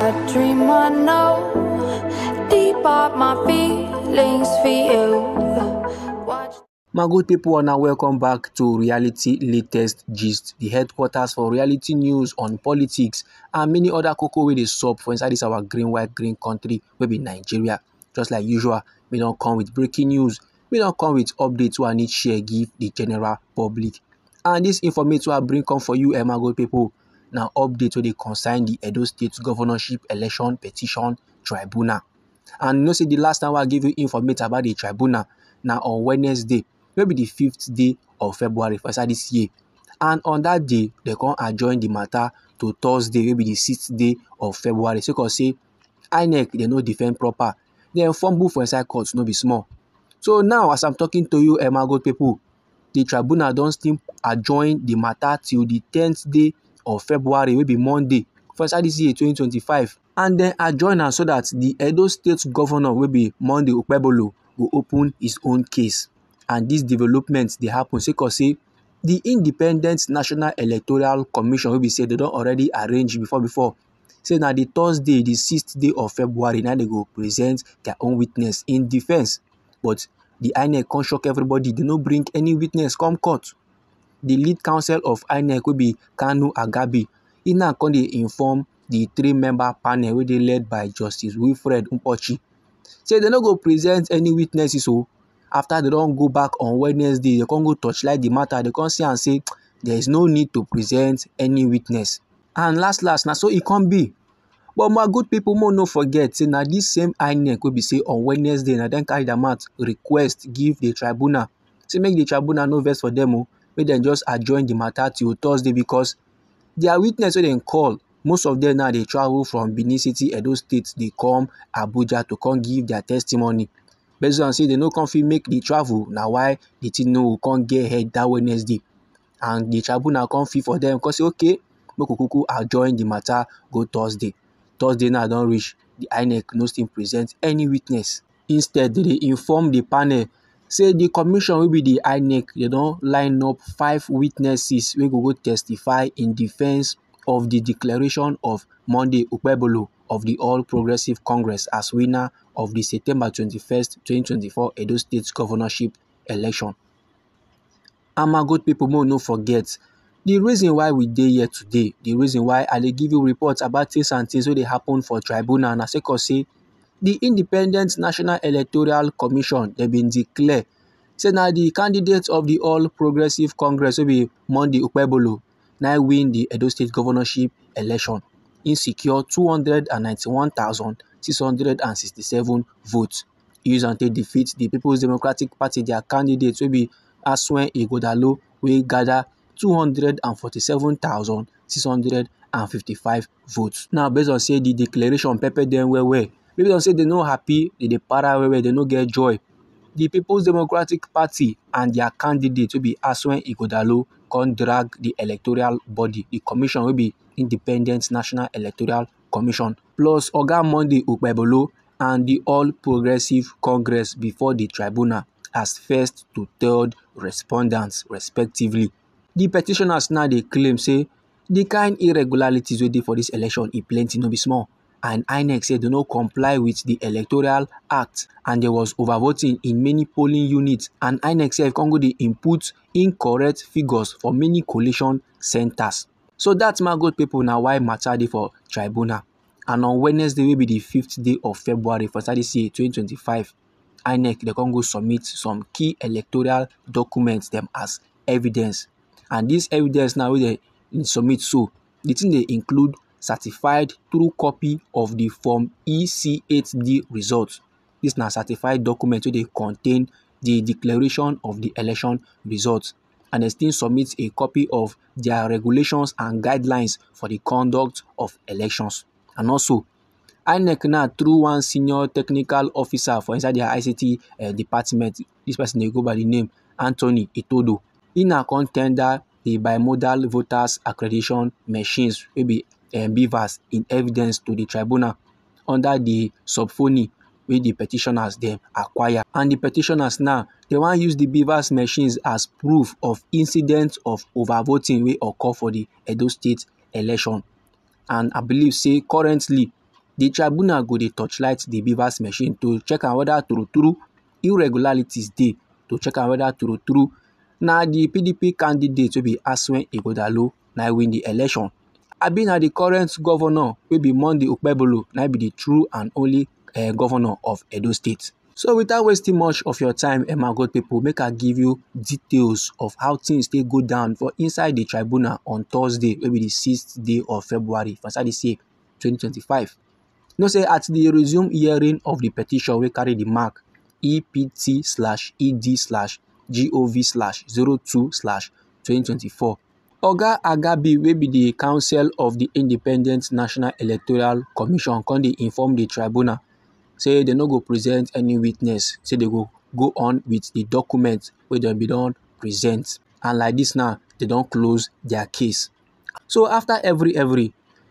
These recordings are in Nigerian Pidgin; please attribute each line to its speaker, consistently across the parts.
Speaker 1: a dream I know. Deep up my feelings for you. Watch.
Speaker 2: My good people, now welcome back to Reality Latest Gist, the headquarters for reality news on politics and many other cocoa wey dey sup for inside this our green white green country wey be Nigeria. Just like usual, we don't come with breaking news, we don't come with updates wey I need share give the general public. And this information I bring come for you, my good people. Now update wey dey concern the Edo State Governorship Election Petition Tribunal. And you know say the last time I give you information about the tribunal now on Wednesday, maybe the 5th day of February for this year. And on that day, they can adjourn the matter to Thursday, maybe the 6th day of February. So because say INEC they no defend proper, they fumble for inside courts, no be small. So now as I'm talking to you, my good people, the tribunal don't still adjourn the matter till the 10th day of February, maybe Monday, for inside this year 2025. And then adjourn am so that the Edo State Governor will be Monday Okpebholo will open his own case. And these developments they happen because say the Independent National Electoral Commission will be said they don't already arrange before. Say now the Thursday, the 6th day of February, now they go present their own witness in defense. But the INEC can't shock everybody. They no bring any witness come court. The lead counsel of INEC will be Kanu Agabi. He now can they inform the 3-member panel where they led by Justice Wilfred Mpochi. Say they no go present any witnesses. So after they don't go back on Wednesday, they can't go touchlight the matter. They can't say and say there is no need to present any witness. And last, now so it can't be. But my good people, more no forget, say now this same INEC will be say on Wednesday, and then carry them out request give the tribunal. Say make the tribunal no vex for them, make them just adjourn the matter till Thursday because their witness wey dem call, most of them now they travel from Benin City, Edo State, they come Abuja to come give their testimony. Based on say they no come fit make the travel, now why the thing no can't get ahead that Wednesday. And the tribunal come fit for them because say okay, make Okuku adjourn the matter go Thursday. Thursday now don't reach, the INEC no still present any witness. Instead, they inform the panel, say the commission will be the INEC, they don't line up 5 witnesses wey go testify in defense of the declaration of Monday Okpebholo of the All Progressive Congress as winner of the September 21st, 2024 Edo State Governorship election. And my good people, more no forget, the reason why we dey here today, the reason why I dey give you reports about things and things wey dey happen for tribunal, na because say the Independent National Electoral Commission they been declare say now the candidate of the All Progressive Congress will be Monday Okpebholo now win the Edo State Governorship election. He secured 291,667 votes. He used to defeat the People's Democratic Party, their candidate will be Asuen Ighodalo, wey gather 247,655 votes. Now, based on say the declaration pepper them well. Based on say they no happy, they para well, they no get joy. The People's Democratic Party and their candidate will be Asuen Ighodalo can drag the electoral body. The commission will be Independent National Electoral Commission plus Oga Monday Okpebholo and the All Progressive Congress before the tribunal as first to third respondents respectively. The petitioners now they claim say the kind irregularities we did for this election is plenty, no be small. And INEC said they no comply with the Electoral Act and there was overvoting in many polling units. And INEC said Congo they input incorrect figures for many collation centers. So that's my good people now why matter dey for tribunal. And on Wednesday will be the 5th day of February for this year 2025. INEC they can go submit some key electoral documents them as evidence. And this evidence now they submit so the thing they include certified true copy of the form EC8D results. This now certified document where they contain the declaration of the election results. And they still submit a copy of their regulations and guidelines for the conduct of elections. And also INEC now through one senior technical officer for inside their ICT department. This person they go by the name Anthony Itodo. He now can tender the bimodal voters accreditation machines will be BVAS in evidence to the tribunal under the subphony wey the petitioners dem acquire. And the petitioners now they want use the BVAS machines as proof of incidents of overvoting wey occur for the Edo State election. And I believe say currently The tribunal go dey torchlight the BVAS machine to check am whether true irregularities dey, to check am whether true na the PDP candidate wey be Asuen Ighodalo na win the election, abi na the current governor wey be Monday Okpebholo na be the true and only governor of Edo State. So without wasting much of your time, my good people, make I give you details of how things dey go down for inside the tribunal on Thursday, wey be the 6th day of February for inside this year 2025. You know say at the resume hearing of the petition wey carry the mark EPT/ED/GOV/02/2024, Oga Agabi wey be the counsel of the Independent National Electoral Commission come dey inform the tribunal say they no go present any witness, say they go on with the document wey dem be don present, and like this now they don close their case. So after every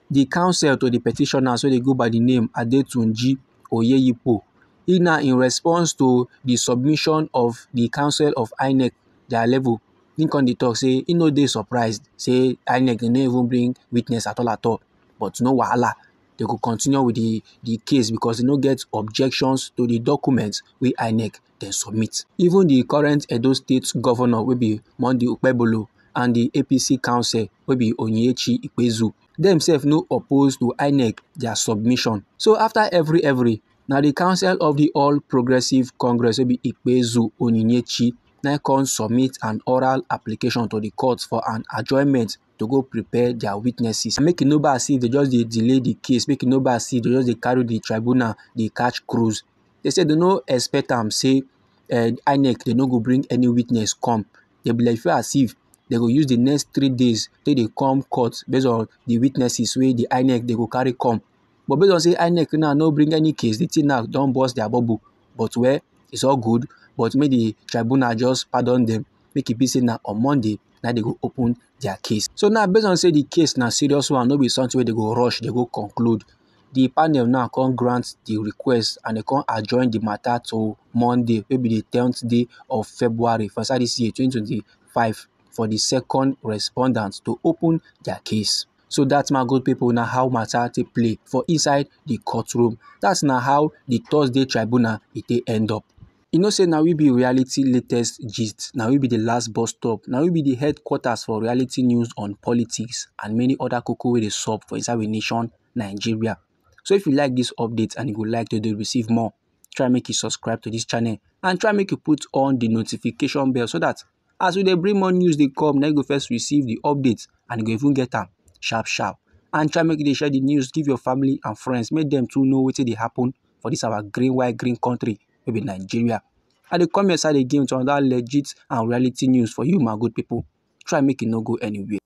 Speaker 2: the counsel to the petitioners, so they go by the name Adetunji Oyeyipo, he now in response to the submission of the counsel of INEC their level, he come dey talk say he no dey surprised, say INEC dey no even bring witness at all, but no wahala, they go continue with the case because they no get objections to the documents wey INEC dem submit. Even the current Edo State governor wey be Monday Okpebholo and the APC counsel wey be Onyinyechi Ikpeazu, themselves no oppose to INEC their submission. So after every now the counsel of the All Progressive Congress wey be Ikpeazu Onyinyechi now come submit an oral application to the court for an adjournment to go prepare their witnesses. Make it no bad see they just delay the case, make it no bad see they just carry the tribunal, they catch cruise. They say they no expect them say INEC they no go bring any witness come. They be like as if they go use the next 3 days till they come court based on the witnesses wey the INEC they go carry come. But based on say INEC now no bring any case, the thing now don't burst their bubble. But well, it's all good. But make the tribunal just pardon them, make it be say now on Monday now they go open their case. So now based on say the case now serious one, no be something where they go rush, they go conclude. The panel now can grant the request and they can adjourn the matter to Monday, maybe the 10th day of February for this year 2025 for the second respondent to open their case. So that's my good people now how matter take play for inside the courtroom. That's now how the Thursday tribunal it end up. You know say now we be reality latest gist, now we be the last bus stop, now we be the headquarters for reality news on politics and many other cocoa wey dey sup for inside the nation Nigeria. So if you like this update and you would like to receive more, try make you subscribe to this channel and try make you put on the notification bell so that as we dey bring more news they come, now you go first receive the updates and you go even get them sharp. And try make you share the news, give your family and friends, make them too know wetin dey happen for this our green country, maybe Nigeria. And they come inside again to another legit and reality news for you, my good people. Try make it no go anywhere.